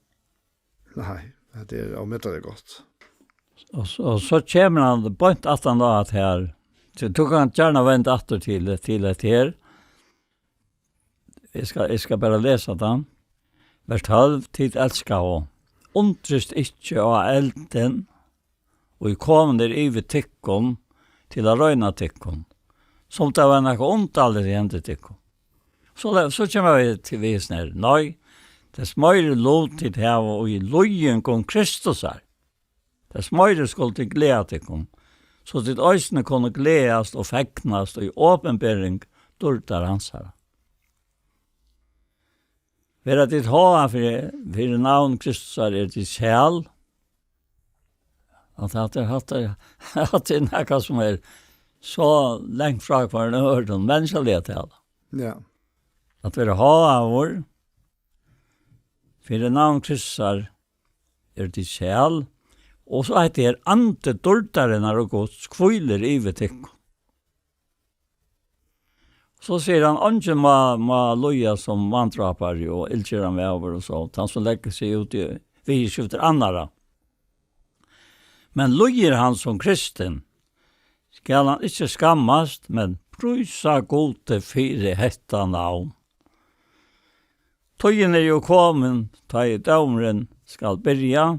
Nej, det är omöjligt det gott. Och så kommer han point att han då att här så kan gärna vända åter till det här. Jag ska bara läsa den. Vers 12 tid älska och undrist inte av elden og I kom der i tikkon til å røyna tikkon, som det var noe ondt aldri igjen til tikkon. Så kommer vi til visen her. Nei, det smøyre lov til det her, og I lojen kom Kristus her. Det smøyre skulle til glede tikkon, så til øysene kunne gledes og feknast, og I åpenbering dårtar hans her. For at ditt ha for navn Kristus her ditt sjæl, at det er noe som så lengt fra for en ørden menneskelig til det. Ja. At vi ha av vår, for navn Kristus til sjæl, og så er det ante dårtaren og gods kviler I vetikk. Så sier han, «Anke må loja som vantrapar og ilkjer han med over og så, han som legger seg ut I vi skjøfter annara. Men lojer han som kristen, skal han ikke skammast, men prysa gode fire hetta navn. Tøyen jo kommen, ta I dømren skal byrja,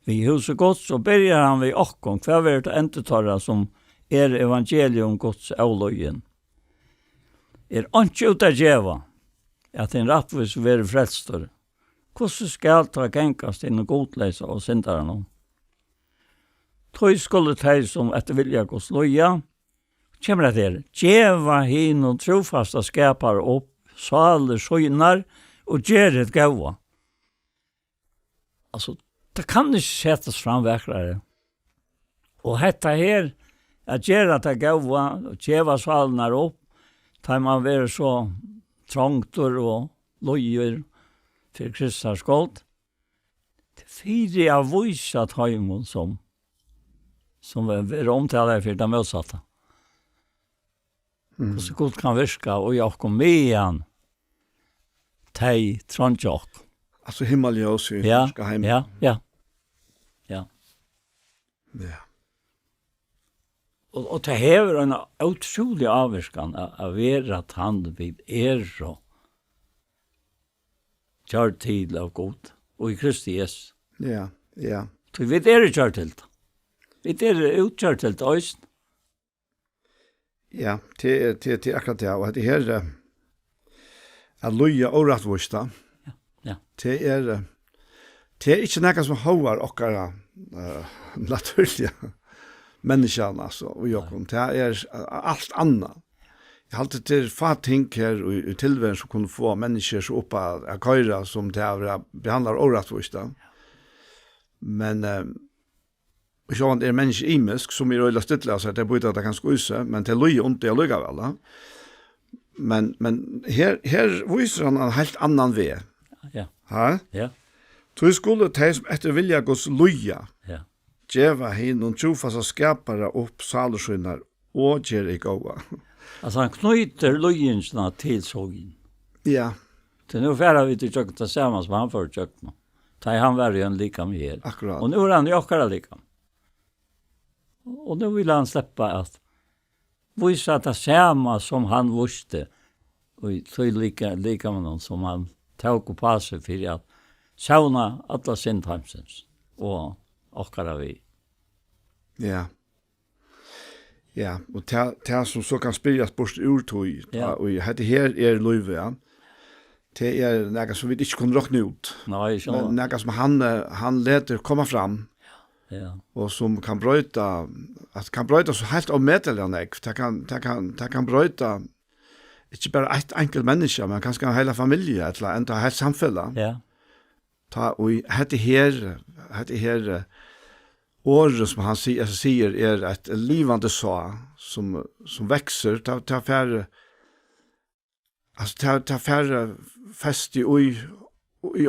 vi huset gods, og byrjar han vi okkon, hva vil det endetarra som evangelium gods avløyen. ikke ut av djeva, at en rattvis være frelstor. Hvordan skal ta gengast inn og godleisa og syndere noen? Tøy skulle teg som etter vilja gos loja, kommer det her, djeva hin og trofasta skapar opp, saler, søgnar og gjerret gaua. Altså, det kan ikke settes fram vekrare. Og hetta her, at gjerret gaua og djeva salene opp, tar man være så trångtor og lojer til Kristers skuld. Det fyrer av vise tøymon som er omtalet for det motsatte. Så godt kan virke, og jeg kom med igjen til Trondjok. Altså himmeljøs i norska heim. Ja. Ja. Og det hever en utrolig avvirkan av at han vid og kjør til av god, og i Kristi Jesus. Ja. Så vi kjør til det. Vi utkjør til det også. Ja, til akkurat det, og det her er loja og rettvusta. Ja. Det er ikke noe som håver okkara naturlige menneskene, altså, og jokken. Det er alt annet. Jeg har alltid til ting her i tilværen som kunne få mennesker så oppe av køyre som det er behandler og rettvusta. Men og så er mennesker imisk, som er øyla stytlig, så det er bøyde at det kan skuse, men det er løy ondt det er løy av alle. Men her viser han en helt annan vei. Ja. Ha? Ja. Så skulle de som etter vilja gås løya, Ja. djeva hin og trofasta skapare opp salusynnar og gjer i gåa. Altså han knyter løyinsna til sågin. Ja, Så nu færa vi til kjøkken til samme som han får kjøkken. Da han var jo en lika med her. akkurat. Og nu er han jo akkara lika. Og nu vil han släppa at visa det samme som han visste. Og så lika med noen som han tog på seg for at sauna alla syndheimsens. Og akkara vi. Ja. Ja, og det som så kan spyrjas bort urtøy, Ja. og dette her er løyve, ja. Det er noe som vi ikke kunne råkne ut. Nei, ikke Men noe som han leter komme fram, Ja. og som kan brøyta, at kan brøyta så helt avmedelig han ikke. Det kan brøyta ikke bare et enkelt menneske, men kanskje hele familie, eller enda helt samfunnet. Ja. Og dette her året som han sier er et livande så som vekser til færre altså til færre fest i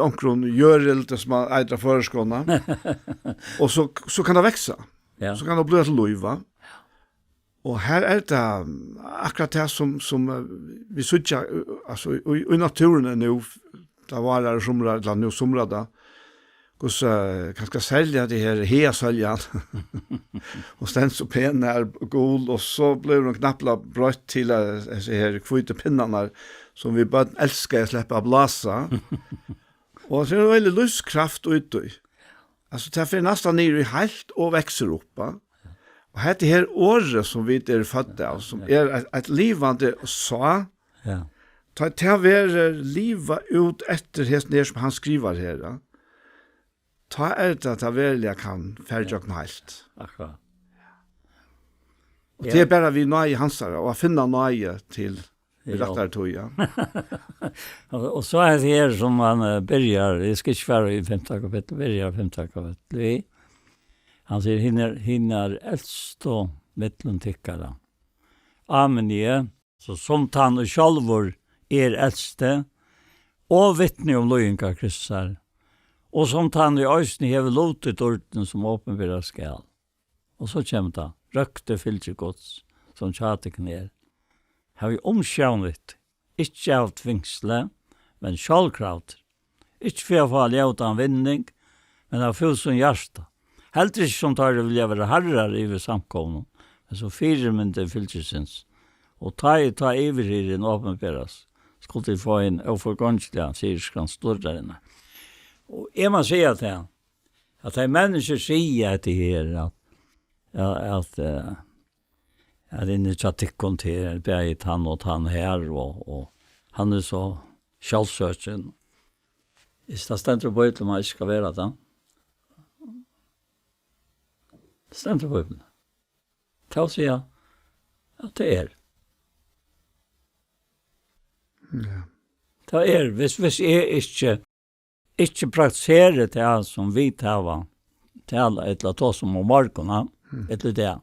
omkron gjør det som han eidra føreskående og så kan det vekse Ja. så kan det bli til løyva og her er det akkurat det som vi sutja altså i naturen nå det var der somra eller nå somra da hos kanskje sälja det här hesöljan och sen så pen är guld och så blev de knappla brött till så här kvita pinnarna som vi bara älskar att släppa blåsa och så är det väldigt lustkraft utåt. Alltså det är nästan ner i helt och växer upp. Och det här året som vi är födda av som är ett livande så Ja. ta till liva ut efter det som han skriver här. Ja. Ta det at jeg kan ferdigjokken helt. Akkurat. Og det er bare vi nøye hansare, og finne nøye til vi rettere tog, ja. Og så er det her som han börjar, det skal ikke være i 5. kapittel, börjar 5. kapittel. Han sier, hinner eldst og mittlun tikkara. Amen, ja. Så som han og sjálfur eldste, og vittne om løyinga Kristus og som han i øysene hever lotet orden som åpenbærer skal. Og så kommer det, røkte fylse gods, som tjatek ned. Har vi omsjøvnet, ikke av tvingsle, men sjålkraut. Ikke for å få ljøta vinning, men av fusen hjärsta. Helt ikke som tar det vil jeg være herrer i ved samkomnen, men så fire mynte fylsesins. Og ta iver i den åpenbæres, skulle de få en overgångslig, sier skan storderne. Og jeg må si at de mennesker sier at det her, Jag inne i chatikon till berget han och han här och han så självsöken. Ist das stendur på att man ska vara det? Stendur på. Ta sig ja. Att det är. Ja. Det är hvis inte praktiserar det som vi tar till alla ett lat oss om morgonen eller det.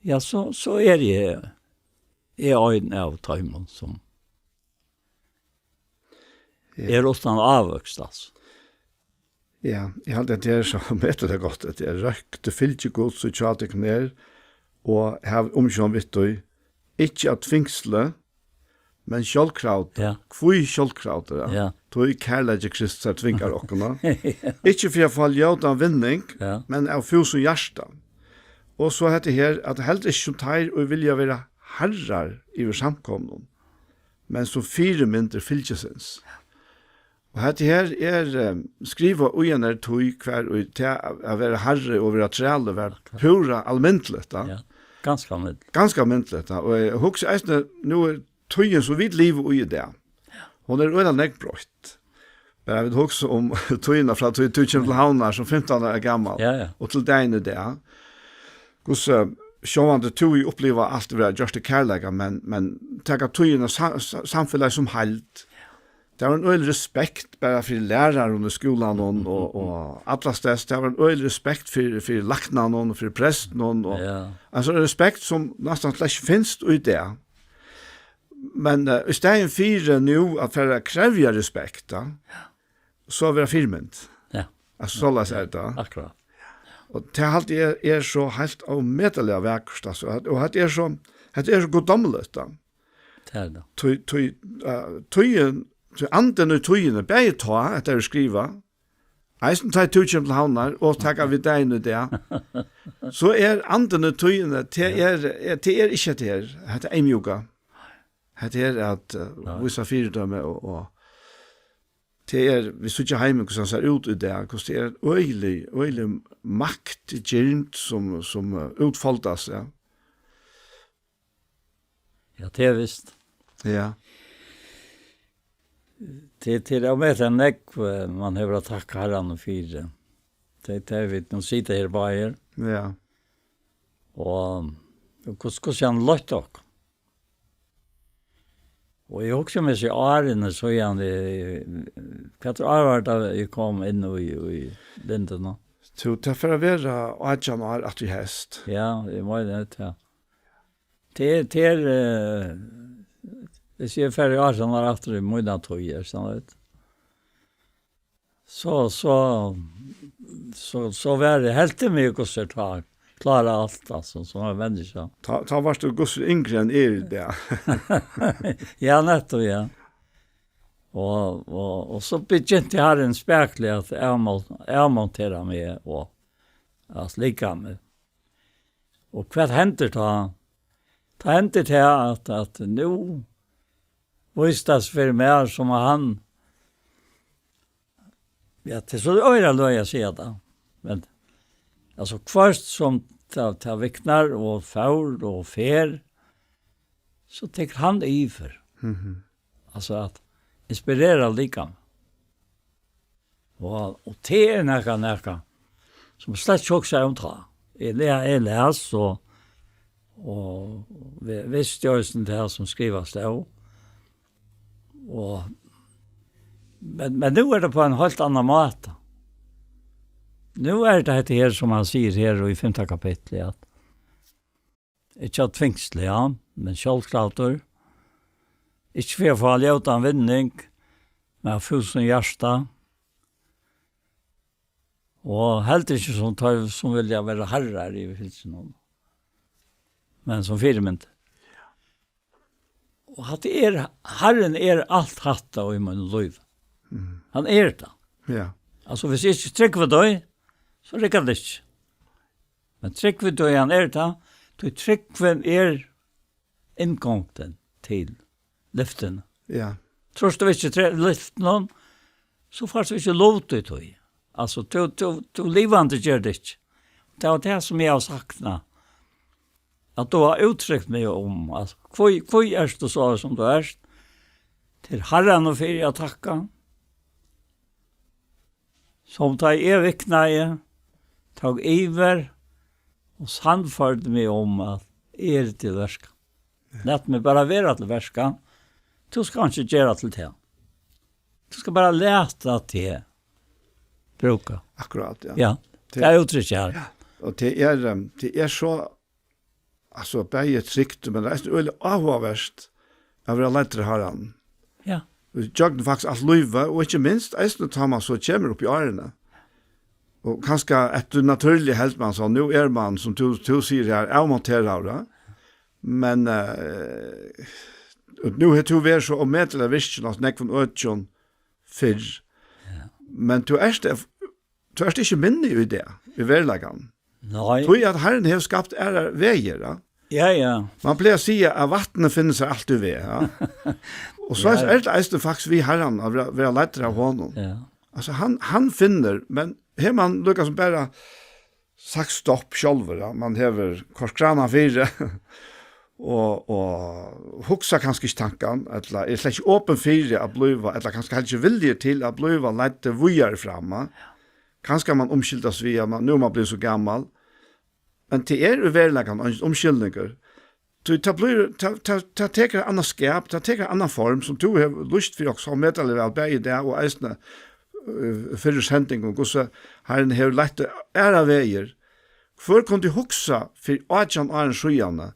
Ja, så är det ögon av tajmon som är rostan avväxt alltså. Ja, jeg hadde det her som etter det godt, at jeg røkte fylke godt, så tjate jeg ned, og har omkjønn vidt og ikke at tvingsle, men kjølkraut. Ja. Kvui kjølkraut, ja. Ja. Tog kærleik Krist er tvingar okkona. Ikke for jeg fall gjøta vinning, Ja. men av fus og hjärsta. Og så heter det her, at helt ikke som teir og vilja være herrar i vår samkomnen, men som fire mindre fylkesins. Og dette her skriva ugener tog hver og til å være herre og være trelle, være pura almyntligt. Da. Ja. Ganska med. Ganske almyntligt. Da. Og jeg husker eisne, nå tøyen så vidt livet ui det. Hon øyla nekkbrøtt. Men jeg vil huske om tøyene fra tøyen til havnar som 15 år gammal. Ja, ja. Og til deg det. Hvordan sjåvande tøy oppleva alt det var just det kærlega, men tega tøyene samfunnet som halt. Det var en øyelig respekt bare for læreren i skolen og atlastes. Det var en øyelig respekt for laknen og for presten. Ja. Altså en respekt som nesten slett ikke finnes ut det. Men i stedet for nå at for å kreve respekt, da, så er det firment. Ja. Altså så la seg det. Akkurat. Og det er så helt avmedelig av vekkert. Altså. Og det er så goddommelig. Da. Det er det. Tøyen, så anden og tøyene, begge ta, etter å skrive, eisen tar tøyene til havnar, og takker vi deg nå det, så anden og tøyene, det er ikke det her, det er mjuka. Det er at vissa fyrdømme, og det er, vi ser ikke hjemme hvordan det ser ut i det, hvordan det er øyelig makt i gjernt som utfoldes, ja. Ja, det er visst. Ja. Till och med en näck man har att tacka Herren och fyra. Det är vi nu sitter här på er. Ja. Och hur han lagt dock. Och jag också med sig åren så är han Peter Arvard jag kom in i Linden. Så det för att vara Adjan och att vi häst. Ja, det var det ja. Det det ser färre år sedan har efter i månad tog jag vet. Så var det helt mycket så att klara allt alltså som var människa. Ta varst du gosse yngre än det. Ja, netto ja. Och så begynte jag ha en spärklig att montera med och att lika med. Och vad händer då? Det händer det att nu vistas för mer som han. Ja, det är så öra då jag ser det. Men alltså först som tar viknar och faul och fer så tar han iver. Alltså att inspirera lika. Och det är näka som slett också om tra. Jag läs och visst jag är det här som skrivas där. Men nu är det på en helt annan måte. Nu är det här som han säger här i 5:e kapitlet att inte att tvingsle, ja, men självklart. Inte för att få utan vinning, men fusen hjärsta. Och helt inte som vill jag vara herrar i filsen. Men som firment. Och att Herren allt hatta och i min liv. Han det. Ja. Alltså hvis jag inte trycker för dig så räcker det inte. Men trycker för dig han det, då trycker ingången till lyften. Ja. Trots du inte lyften så får du inte lov till dig. Alltså du livande gör det inte. det var det som jeg har saknat. Att du har uttryckt mig om att hvor du så som du är till Herren och för jag tacka. Som tar evigna i, tog iver och sannförde mig om att till verska. Lät mig bara vara till verska. Du ska inte göra till det. Du ska bara läta till bruka. Akkurat, ja. Ja, det är uttryckt här. Ja. Och det är så alltså bäge tryckt, men det är väldigt avhåverst av att lära Herren. Ja. Jag faktiskt allt löva, och inte minst, ästen tar man så kommer upp i årene. Og kanskje etter naturlig helt man så, nu man, som du sier her, avmonterer, men nu har du vært så omedelig visst, at nek von øtjon fyrr. Men du er ikke minne i det, i verleggen. Nei. Du er at Herren har skapt veier, ja. Ja. Man pleier å si at vattnet finner seg alltid ved, ja. Og så er det eisen faktisk vi Herren, å være lettere av honom. Ja. Altså, han finner, men her man lukkar som bare sagt stopp sjálfur, ja. Man hever korskrana fire, og hugsa kanskje ikke tanken, eller er slett ikke åpen fire av bliva, eller kanskje heller ikke vilje til at bliva lette vujar framme. Kanskje man omskyldas via, nu man blir så gammal, men til uverleggan omskyldninger, ta teker annan skap, ta teker annan form, som du har lyst for også, og medelig vel begge det, og eisne, fyrir sending og gosse Herren har lett æra veier. Hvor kunne du hugsa for 18 åren sjøjane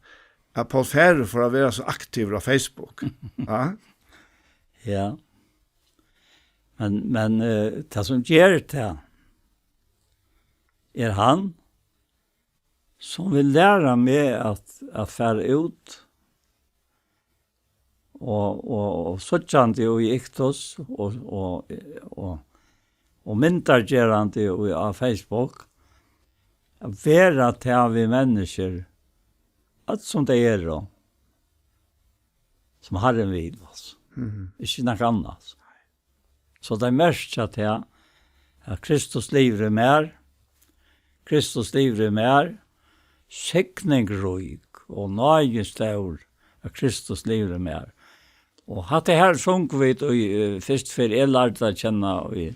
at Paul Ferre for å være så aktiv av Facebook? Ja? Ja. Men det som gjør det er han som vil lære meg at fære ut og sånn og gikk oss og myntargerande av Facebook vera til vi mennesker at som det er då som Herren vil oss ikke noe annet så det er mest at Kristus lever mer sekningryk og nøyestør at Kristus lever mer og hatt det her sunk vi først for jeg lærte å kjenne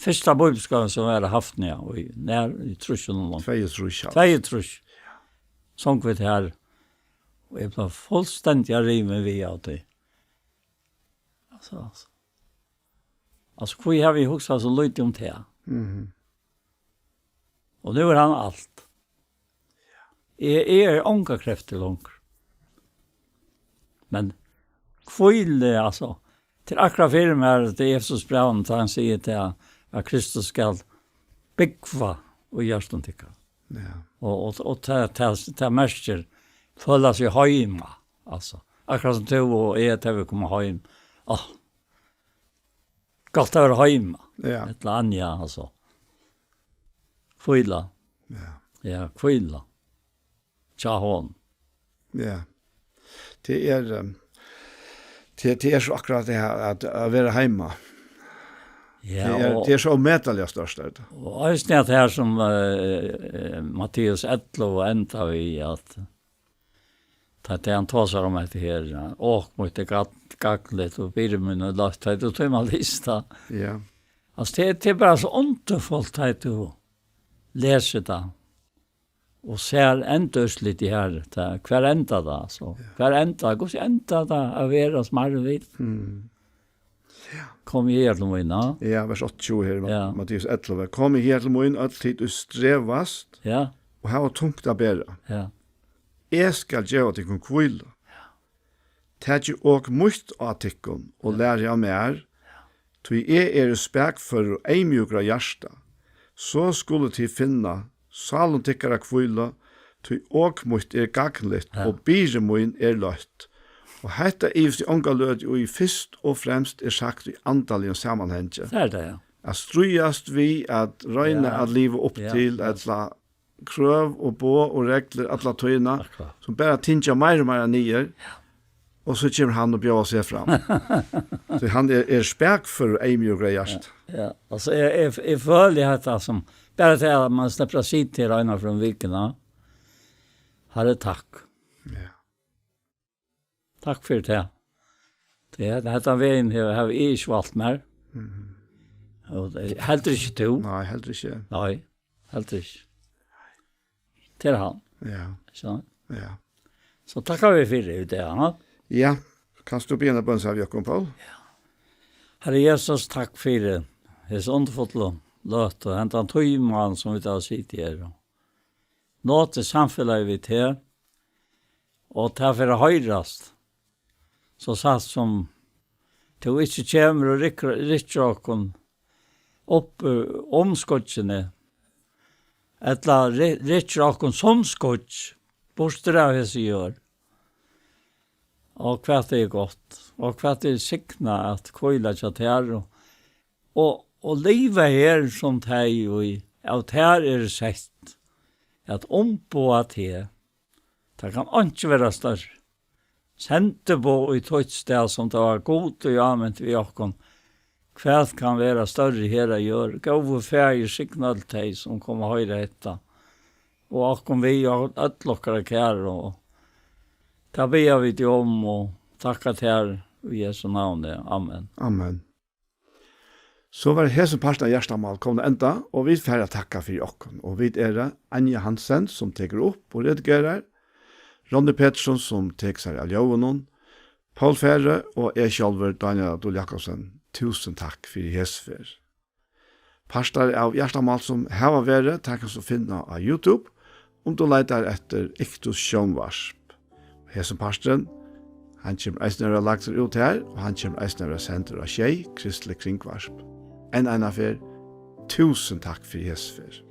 första bibelskolan som jag har haft när i trusjon. 2 sång vi det här. Och jag blev fullständigt rimen vid av det. Alltså vi har vi huxat så lite om det. Och nu är han allt. Är ånga kräfter långt. Men kvile alltså till akra firmer det Jesus Brown han säger till att Kristus skal byggva og hjärtan tycka. Ja. Och ta märker följa sig hemma alltså. Akkurat som du och jag till vi kommer hem. Gott att vara hemma. Ja. Ett lanja alltså. Kvilla. Ja. Ja, kvilla. Tja hon. Ja. Det är så akkurat det här att vara hemma. Ja, det är så omätliga störst. Och just det här som Matteus 11 ända vi att det han tar om det här och mot det gacklet och birmen och lagt det och tömma lista. Ja. Alltså det är bara så underfullt att du läser det och ser ändösligt i här kvar ända då så. Kvar ända, går ända då av era smarvit. Kom her til moina. Ja, vers 80 her, Matteus 11. Kom her til moina, alltid ustrevast, og hava tungt a bera. Ja. Jeg skal gjøre til kun kvile. Tætje og mutt av tikkun, og lære av mer, tog jeg spek for eimjugra hjärsta. Så skulle til finna salen tikkara kvile, tog og mutt gagnligt, og biremoin løtt. Og hetta ivst i onga lød og i fyrst og fremst sagt i antallig sammanhenge. Det det, ja. At strujast vi at røyne at livet opp til etla krøv og bå og regler atla tøyna, som bare tinja mer og mer nye, og så kommer han og bjør seg fram. Så han spek for eimjugra hjärst. Ja, altså jeg føler at som Bara till att man släpper sitt till ena från vikarna. Herre, tack. Ja. Tack för det. Det här vägen har vi inte valt mer. Och det är helt inte du. Nei, heller ikke. Nej, helt inte. Till han. Ja, Så, ja. så tackar vi för det. Ja. Ja, kan du begynne bønns av Jakob Paul? Herre Jesus, tack för det. Det är så underfullt løt og hentan tøyman som vi tar sitt her. Nå til samfunnet vi til, og til for å høyrast, så satt som til ikke kommer og rikker åkken opp omskottsene, eller rikker åkken som skotts, borster av hva som gjør. Og hva det er godt, og hva det er sikna at kvøyla ikke til og livet her som teg og av her er sett at på at her det kan ikke være større. Sendte på i tøtt sted som det var godt og anvendt vi åkken. Hva kan være større her å gjøre? Gå over ferie signal teg som kommer høyre etter. Og åkken vi har ødlokkere kjær og ta ber vi til om og takka til her i Jesu navn. Amen. Amen. Så var det her som parten av Gjerstamal kom det enda, og vi færre takka for okken. Og vi det Anja Hansen som teker opp og redigerer, Ronny Pettersson som teker seg av Ljøvenen, Paul Færre og jeg selv, Daniel Adol Jakobsen. Tusen takk for Jesper. Parter av Gjerstamal som her var vært, takk oss å finne av YouTube, om du leiter etter Iktus Sjønvarsp. Her som parten, han kommer eisner å lagt seg ut her, og han kommer eisner å sende av Kristelig Kringvarsp. En affär. Tusen takk for Jesper.